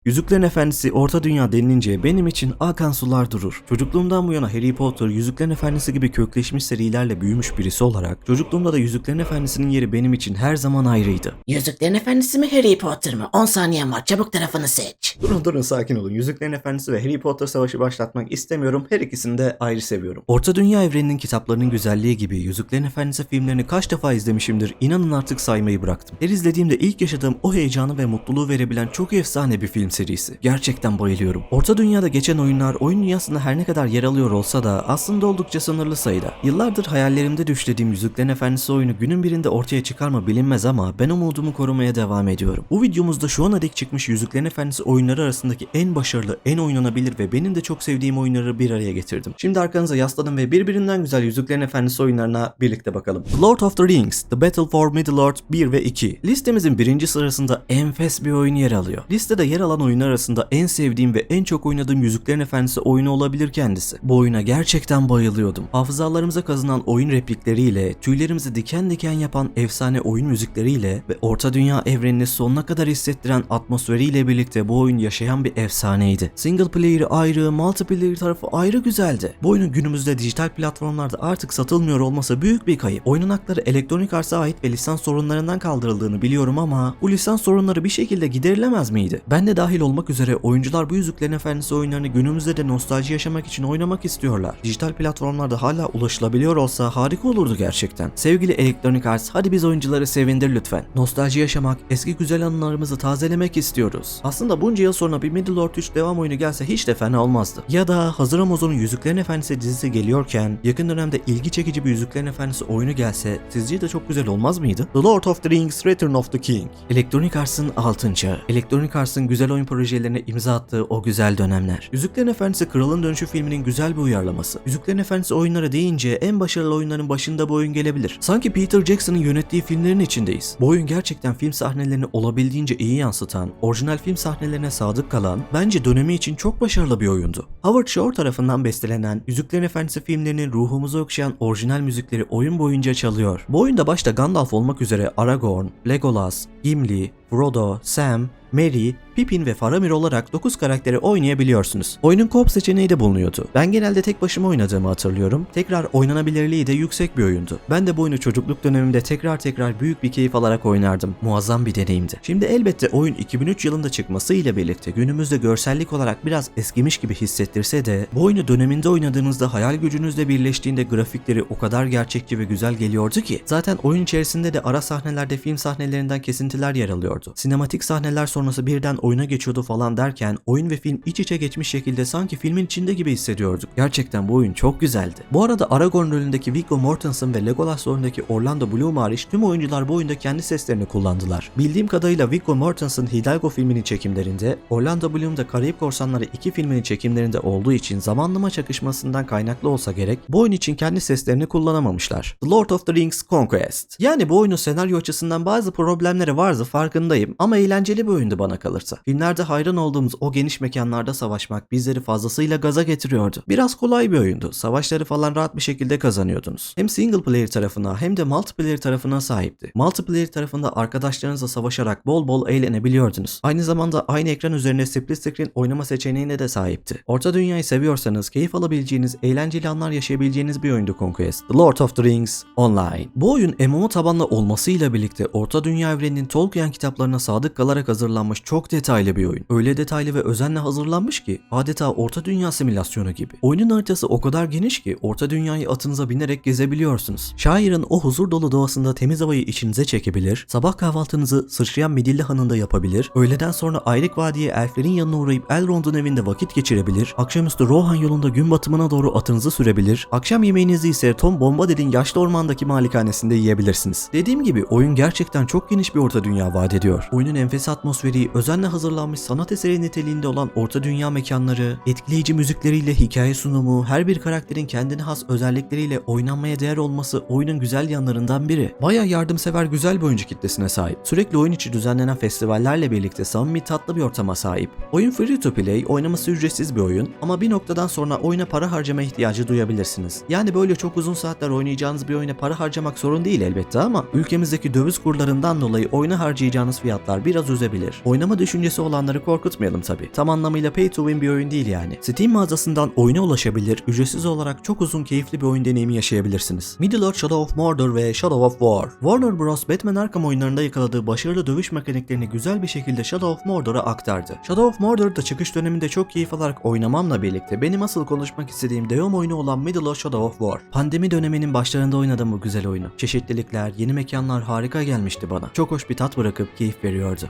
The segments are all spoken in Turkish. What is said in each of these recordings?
Yüzüklerin Efendisi Orta Dünya denilince benim için akan sular durur. Çocukluğumdan bu yana Harry Potter, Yüzüklerin Efendisi gibi kökleşmiş serilerle büyümüş birisi olarak çocukluğumda da Yüzüklerin Efendisi'nin yeri benim için her zaman ayrıydı. Yüzüklerin Efendisi mi Harry Potter mı? 10 saniyen var, çabuk tarafını seç. Durun sakin olun. Yüzüklerin Efendisi ve Harry Potter savaşı başlatmak istemiyorum. Her ikisini de ayrı seviyorum. Orta Dünya evreninin kitaplarının güzelliği gibi Yüzüklerin Efendisi filmlerini kaç defa izlemişimdir, inanın artık saymayı bıraktım. Her izlediğimde ilk yaşadığım o heyecanı ve mutluluğu verebilen çok efsane bir film serisi. Gerçekten bayılıyorum. Orta Dünya'da geçen oyunlar oyun dünyasında her ne kadar yer alıyor olsa da aslında oldukça sınırlı sayıda. Yıllardır hayallerimde düşlediğim Yüzüklerin Efendisi oyunu günün birinde ortaya çıkar mı bilinmez ama ben umudumu korumaya devam ediyorum. Bu videomuzda şu ana dek çıkmış Yüzüklerin Efendisi oyunları arasındaki en başarılı, en oynanabilir ve benim de çok sevdiğim oyunları bir araya getirdim. Şimdi arkanıza yasladım ve birbirinden güzel Yüzüklerin Efendisi oyunlarına birlikte bakalım. The Lord of the Rings, The Battle for Middle-earth 1 ve 2. Listemizin birinci sırasında enfes bir oyun yer alıyor. Listede yer alan oyunlar arasında en sevdiğim ve en çok oynadığım Yüzüklerin Efendisi oyunu olabilir kendisi. Bu oyuna gerçekten bayılıyordum. Hafızalarımıza kazınan oyun replikleriyle, tüylerimizi diken diken yapan efsane oyun müzikleriyle ve Orta Dünya evrenini sonuna kadar hissettiren atmosferiyle birlikte bu oyun yaşayan bir efsaneydi. Single player'ı ayrı, multiplayer tarafı ayrı güzeldi. Bu oyunun günümüzde dijital platformlarda artık satılmıyor olması büyük bir kayıp. Oyunun hakları Electronic Arts'a ait ve lisans sorunlarından kaldırıldığını biliyorum ama bu lisans sorunları bir şekilde giderilemez miydi? Ben de dahil olmak üzere oyuncular bu Yüzüklerin Efendisi oyunlarını günümüzde de nostalji yaşamak için oynamak istiyorlar. Dijital platformlarda hala ulaşılabiliyor olsa harika olurdu gerçekten. Sevgili Electronic Arts, hadi biz oyuncuları sevindir lütfen. Nostalji yaşamak, eski güzel anılarımızı tazelemek istiyoruz. Aslında bunca yıl sonra bir Middle-earth 3 devam oyunu gelse hiç de fena olmazdı. Ya da hazır Amazon'un Yüzüklerin Efendisi dizisi geliyorken yakın dönemde ilgi çekici bir Yüzüklerin Efendisi oyunu gelse sizce de çok güzel olmaz mıydı? The Lord of the Rings Return of the King. Electronic Arts'ın altın çağı. Electronic Arts'ın güzel oyun projelerine imza attığı o güzel dönemler. Yüzüklerin Efendisi Kralın Dönüşü filminin güzel bir uyarlaması. Yüzüklerin Efendisi oyunları deyince en başarılı oyunların başında bu oyun gelebilir. Sanki Peter Jackson'ın yönettiği filmlerin içindeyiz. Bu oyun gerçekten film sahnelerini olabildiğince iyi yansıtan, orijinal film sahnelerine sadık kalan, bence dönemi için çok başarılı bir oyundu. Howard Shore tarafından bestelenen Yüzüklerin Efendisi filmlerinin ruhumuzu okşayan orijinal müzikleri oyun boyunca çalıyor. Bu oyunda başta Gandalf olmak üzere Aragorn, Legolas, Gimli, Frodo, Sam, Merry, Pippin ve Faramir olarak 9 karakteri oynayabiliyorsunuz. Oyunun co-op seçeneği de bulunuyordu. Ben genelde tek başıma oynadığımı hatırlıyorum. Tekrar oynanabilirliği de yüksek bir oyundu. Ben de bu oyunu çocukluk dönemimde tekrar büyük bir keyif alarak oynardım. Muazzam bir deneyimdi. Şimdi elbette oyun 2003 yılında çıkması ile birlikte günümüzde görsellik olarak biraz eskimiş gibi hissettirse de bu oyunu döneminde oynadığınızda hayal gücünüzle birleştiğinde grafikleri o kadar gerçekçi ve güzel geliyordu ki zaten oyun içerisinde de ara sahnelerde film sahnelerinden kesintiler yer alıyordu. Sinematik sahneler sonrası birden oyuna geçiyordu falan derken oyun ve film iç içe geçmiş şekilde sanki filmin içinde gibi hissediyorduk. Gerçekten bu oyun çok güzeldi. Bu arada Aragorn rolündeki Viggo Mortensen ve Legolas rolündeki Orlando Bloom hariç tüm oyuncular bu oyunda kendi seslerini kullandılar. Bildiğim kadarıyla Viggo Mortensen Hidalgo filminin çekimlerinde, Orlando Bloom da Karayip Korsanları 2 filminin çekimlerinde olduğu için zamanlama çakışmasından kaynaklı olsa gerek bu oyun için kendi seslerini kullanamamışlar. The Lord of the Rings Conquest. Yani bu oyunun senaryo açısından bazı problemleri vardı, farkındayım ama eğlenceli bir oyundu bana kalırsa. Filmlerde hayran olduğumuz o geniş mekanlarda savaşmak bizleri fazlasıyla gaza getiriyordu. Biraz kolay bir oyundu. Savaşları falan rahat bir şekilde kazanıyordunuz. Hem single player tarafına hem de multiplayer tarafına sahipti. Multiplayer tarafında arkadaşlarınızla savaşarak bol bol eğlenebiliyordunuz. Aynı zamanda aynı ekran üzerine split screen oynama seçeneğine de sahipti. Orta Dünyayı seviyorsanız keyif alabileceğiniz, eğlenceli anlar yaşayabileceğiniz bir oyundu Conquest. The Lord of the Rings Online. Bu oyun MMO tabanlı olmasıyla birlikte Orta Dünya evreninin Tolkien kitaplarına sadık kalarak hazırlanmış çok detaylı bir oyun. Öyle detaylı ve özenle hazırlanmış ki adeta Orta Dünya simülasyonu gibi. Oyunun haritası o kadar geniş ki Orta Dünyayı atınıza binerek gezebiliyorsunuz. Şairin o huzur dolu doğasında temiz havayı içinize çekebilir, sabah kahvaltınızı sıçrayan Midilli Hanı'nda yapabilir, öğleden sonra Ayrık Vadi'ye elflerin yanına uğrayıp Elrond'un evinde vakit geçirebilir, akşamüstü Rohan yolunda gün batımına doğru atınızı sürebilir, akşam yemeğinizi ise Tom Bombadil'in yaşlı ormandaki malikanesinde yiyebilirsiniz. Dediğim gibi oyun gerçekten çok geniş bir Orta Dünya vaat ediyor. Oyunun enfes atmosferi, özenle hazırlanmış sanat eseri niteliğinde olan Orta Dünya mekanları, etkileyici müzikleriyle hikaye sunumu, her bir karakterin kendine has özellikleriyle oynanmaya değer olması oyunun güzel yanlarından biri. Bayağı yardımsever güzel bir oyuncu kitlesine sahip. Sürekli oyun içi düzenlenen festivallerle birlikte samimi tatlı bir ortama sahip. Oyun free to play, oynaması ücretsiz bir oyun ama bir noktadan sonra oyuna para harcama ihtiyacı duyabilirsiniz. Yani böyle çok uzun saatler oynayacağınız bir oyuna para harcamak sorun değil elbette ama ülkemizdeki döviz kurlarından dolayı oyuna harcayacağınız fiyatlar biraz üzebilir. Oynama düşüncesi düşüncesi olanları korkutmayalım tabi. Tam anlamıyla pay to win bir oyun değil yani. Steam mağazasından oyuna ulaşabilir, ücretsiz olarak çok uzun keyifli bir oyun deneyimi yaşayabilirsiniz. Middle-earth Shadow of Mordor ve Shadow of War. Warner Bros. Batman Arkham oyunlarında yakaladığı başarılı dövüş mekaniklerini güzel bir şekilde Shadow of Mordor'a aktardı. Shadow of Mordor'da çıkış döneminde çok keyif alarak oynamamla birlikte benim asıl konuşmak istediğim devam oyunu olan Middle-earth Shadow of War. Pandemi döneminin başlarında oynadım bu güzel oyunu. Çeşitlilikler, yeni mekanlar harika gelmişti bana. Çok hoş bir tat bırakıp keyif veriyordu.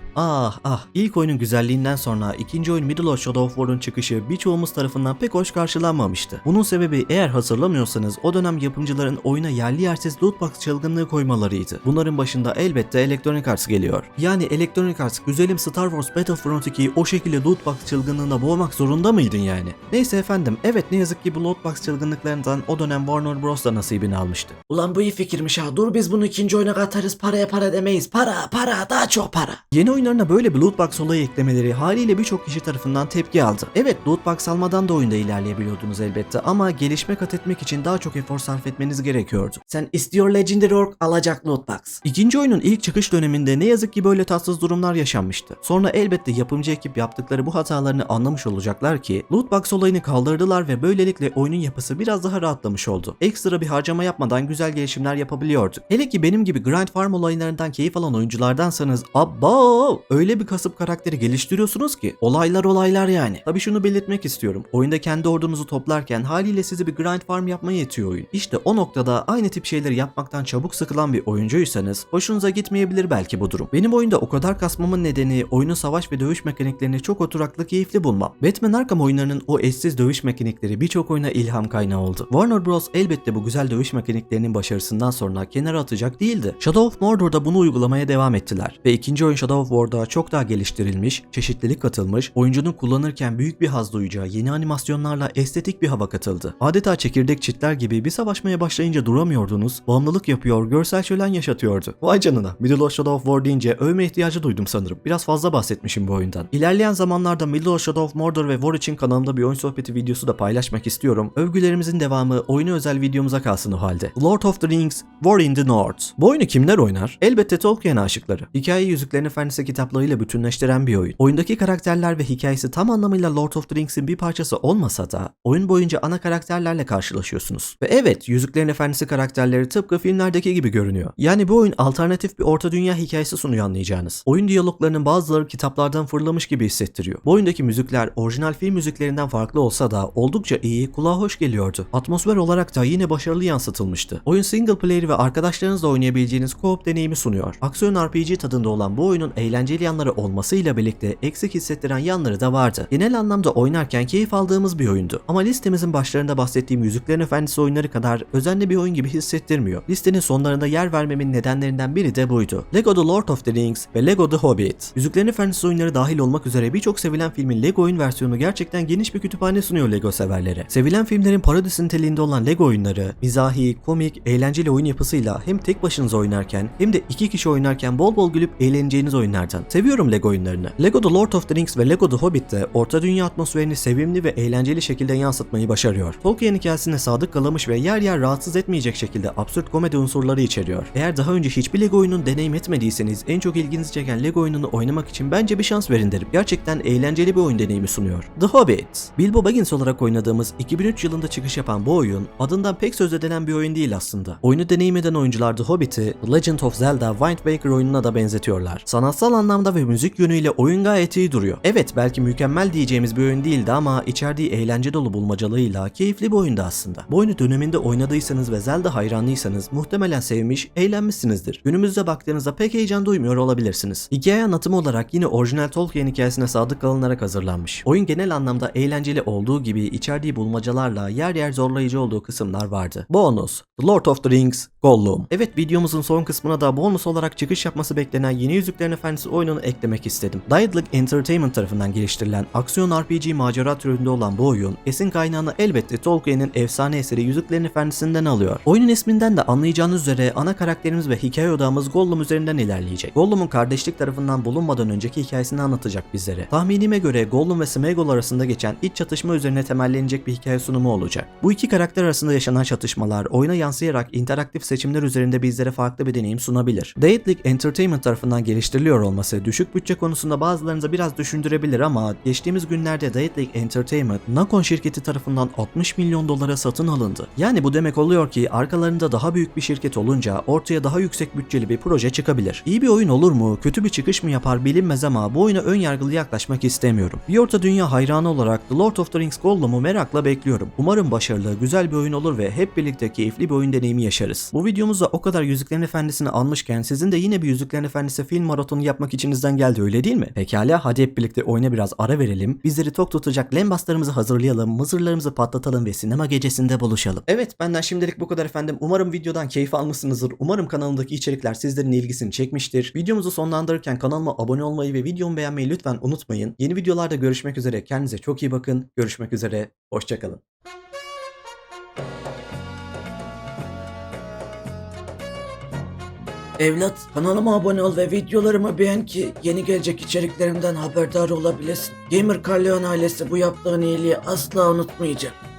İlk oyunun güzelliğinden sonra ikinci oyun Middle-earth Shadow of War'un çıkışı birçoğumuz tarafından pek hoş karşılanmamıştı. Bunun sebebi eğer hatırlamıyorsanız o dönem yapımcıların oyuna yerli yersiz lootbox çılgınlığı koymalarıydı. Bunların başında elbette Electronic Arts geliyor. Yani Electronic Arts güzelim Star Wars Battlefront 2'yi o şekilde lootbox çılgınlığına boğmak zorunda mıydın yani? Neyse efendim, evet ne yazık ki bu lootbox çılgınlıklarından o dönem Warner Bros. Da nasibini almıştı. Ulan bu iyi fikirmiş ha. Dur biz bunu ikinci oyuna katarız. Paraya para demeyiz. Para daha çok para. Yeni oyunlarına böyle bir lootbox olayı eklemeleri haliyle birçok kişi tarafından tepki aldı. Evet, lootbox almadan da oyunda ilerleyebiliyordunuz elbette ama gelişme kat etmek için daha çok efor sarf etmeniz gerekiyordu. Sen istiyor Legendary Orc alacak lootbox. İkinci oyunun ilk çıkış döneminde ne yazık ki böyle tatsız durumlar yaşanmıştı. Sonra elbette yapımcı ekip yaptıkları bu hatalarını anlamış olacaklar ki lootbox olayını kaldırdılar ve böylelikle oyunun yapısı biraz daha rahatlamış oldu. Ekstra bir harcama yapmadan güzel gelişimler yapabiliyorduk. Hele ki benim gibi grind farm olaylarından keyif alan oyunculardansanız öyle bir kasıp karakteri geliştiriyorsunuz ki olaylar yani. Tabii şunu belirtmek istiyorum. Oyunda kendi ordunuzu toplarken haliyle sizi bir grind farm yapmaya yetiyor oyun. İşte o noktada aynı tip şeyleri yapmaktan çabuk sıkılan bir oyuncuysanız hoşunuza gitmeyebilir belki bu durum. Benim oyunda o kadar kasmamın nedeni oyunun savaş ve dövüş mekaniklerini çok oturaklı keyifli bulmam. Batman Arkham oyunlarının o eşsiz dövüş mekanikleri birçok oyuna ilham kaynağı oldu. Warner Bros. Elbette bu güzel dövüş mekaniklerinin başarısından sonra kenara atacak değildi. Shadow of Mordor'da bunu uygulamaya devam ettiler ve ikinci oyun Shadow of War'da çok daha geliştirilmiş, çeşitlilik katılmış, oyuncunun kullanırken büyük bir haz duyacağı yeni animasyonlarla estetik bir hava katıldı. Adeta çekirdek çitler gibi bir savaşmaya başlayınca duramıyordunuz, bağımlılık yapıyor, görsel şölen yaşatıyordu. Vay canına, Middle-earth Shadow of War deyince övme ihtiyacı duydum sanırım. Biraz fazla bahsetmişim bu oyundan. İlerleyen zamanlarda Middle-earth Shadow of Mordor ve War için kanalımda bir oyun sohbeti videosu da paylaşmak istiyorum. Övgülerimizin devamı oyuna özel videomuza kalsın o halde. Lord of the Rings, War in the North. Bu oyunu kimler oynar? Elbette Tolkien aşıkları. Hikayeyi Yüzüklerin Efendisi kitaplarıyla bütünleştiren bir oyun. Oyundaki karakterler ve hikayesi tam anlamıyla Lord of the Rings'in bir parçası olmasa da oyun boyunca ana karakterlerle karşılaşıyorsunuz. Ve evet, Yüzüklerin Efendisi karakterleri tıpkı filmlerdeki gibi görünüyor. Yani bu oyun alternatif bir orta dünya hikayesi sunuyor anlayacağınız. Oyun diyaloglarının bazıları kitaplardan fırlamış gibi hissettiriyor. Bu oyundaki müzikler orijinal film müziklerinden farklı olsa da oldukça iyi, kulağa hoş geliyordu. Atmosfer olarak da yine başarılı yansıtılmıştı. Oyun single player ve arkadaşlarınızla oynayabileceğiniz co-op deneyimi sunuyor. Aksiyon RPG tadında olan bu oyunun eğlenceli yanları olmasıyla birlikte eksik hissettiren yanları da vardı. Genel anlamda oynarken keyif aldığımız bir oyundu. Ama listemizin başlarında bahsettiğim Yüzüklerin Efendisi oyunları kadar özenli bir oyun gibi hissettirmiyor. Listenin sonlarında yer vermemin nedenlerinden biri de buydu. Lego The Lord of the Rings ve Lego The Hobbit. Yüzüklerin Efendisi oyunları dahil olmak üzere birçok sevilen filmin Lego oyun versiyonu gerçekten geniş bir kütüphane sunuyor Lego severlere. Sevilen filmlerin parodisi niteliğinde olan Lego oyunları, mizahi, komik, eğlenceli oyun yapısıyla hem tek başınıza oynarken hem de iki kişi oynarken bol bol gülüp eğleneceğiniz oyunlardan. Seviyorum Lego oyunlarını. Lego The Lord of the Rings ve Lego The Hobbit de orta dünya atmosferini sevimli ve eğlenceli şekilde yansıtmayı başarıyor. Tolkien hikayesine sadık kalamış ve yer yer rahatsız etmeyecek şekilde absürt komedi unsurları içeriyor. Eğer daha önce hiçbir Lego oyununu deneyim etmediyseniz en çok ilginizi çeken Lego oyununu oynamak için bence bir şans verin derim. Gerçekten eğlenceli bir oyun deneyimi sunuyor. The Hobbit. Bilbo Baggins olarak oynadığımız 2003 yılında çıkış yapan bu oyun adından pek söz edilen bir oyun değil aslında. Oyunu deneyim eden oyuncular The Hobbit'i The Legend of Zelda Wind Waker oyununa da benzetiyorlar. Sanatsal anlamda ve müzik yönüyle oyun gayet iyi duruyor. Evet, belki mükemmel diyeceğimiz bir oyun değildi ama içerdiği eğlence dolu bulmacalığıyla keyifli bir oyundu aslında. Bu oyunu döneminde oynadıysanız ve Zelda hayranıysanız muhtemelen sevmiş, eğlenmişsinizdir. Günümüzde baktığınızda pek heyecan duymuyor olabilirsiniz. Hikaye anlatımı olarak yine orijinal Tolkien hikayesine sadık kalınarak hazırlanmış. Oyun genel anlamda eğlenceli olduğu gibi içerdiği bulmacalarla yer yer zorlayıcı olduğu kısımlar vardı. Bonus: The Lord of the Rings, Gollum. Evet, videomuzun son kısmına da bonus olarak çıkış yapması beklenen yeni Yüzüklerin Efendisi oyununu eklemek istedim. Daedalic Entertainment tarafından geliştirilen aksiyon RPG macera türünde olan bu oyun esin kaynağını elbette Tolkien'in efsane eseri Yüzüklerin Efendisi'nden alıyor. Oyunun isminden de anlayacağınız üzere ana karakterimiz ve hikaye odağımız Gollum üzerinden ilerleyecek. Gollum'un kardeşlik tarafından bulunmadan önceki hikayesini anlatacak bizlere. Tahminime göre Gollum ve Sméagol arasında geçen iç çatışma üzerine temellenecek bir hikaye sunumu olacak. Bu iki karakter arasında yaşanan çatışmalar oyuna yansıyarak interaktif seçimler üzerinde bizlere farklı bir deneyim sunabilir. Daedalic Entertainment tarafından geliştiriliyor olması düşük bütçe konusunda konusunda bazılarınıza biraz düşündürebilir ama geçtiğimiz günlerde Deadly Entertainment, Nacon şirketi tarafından 60 milyon dolara satın alındı. Yani bu demek oluyor ki arkalarında daha büyük bir şirket olunca ortaya daha yüksek bütçeli bir proje çıkabilir. İyi bir oyun olur mu, kötü bir çıkış mı yapar bilinmez ama bu oyuna ön yargılı yaklaşmak istemiyorum. Bir orta dünya hayranı olarak The Lord of the Rings Gollum'u merakla bekliyorum. Umarım başarılı, güzel bir oyun olur ve hep birlikte keyifli bir oyun deneyimi yaşarız. Bu videomuzda o kadar Yüzüklerin Efendisi'ni almışken sizin de yine bir Yüzüklerin Efendisi film maratonu yapmak içinizden geldi, öyle değil mi? Pekala, hadi hep birlikte oyuna biraz ara verelim. Bizleri tok tutacak lambaslarımızı hazırlayalım, mızırlarımızı patlatalım ve sinema gecesinde buluşalım. Evet, benden şimdilik bu kadar efendim. Umarım videodan keyif almışsınızdır. Umarım kanalımdaki içerikler sizlerin ilgisini çekmiştir. Videomuzu sonlandırırken kanalıma abone olmayı ve videomu beğenmeyi lütfen unutmayın. Yeni videolarda görüşmek üzere. Kendinize çok iyi bakın. Görüşmek üzere. Hoşçakalın. Evlat, kanalıma abone ol ve videolarımı beğen ki yeni gelecek içeriklerimden haberdar olabilesin. Gamer Carleon ailesi bu yaptığın iyiliği asla unutmayacak.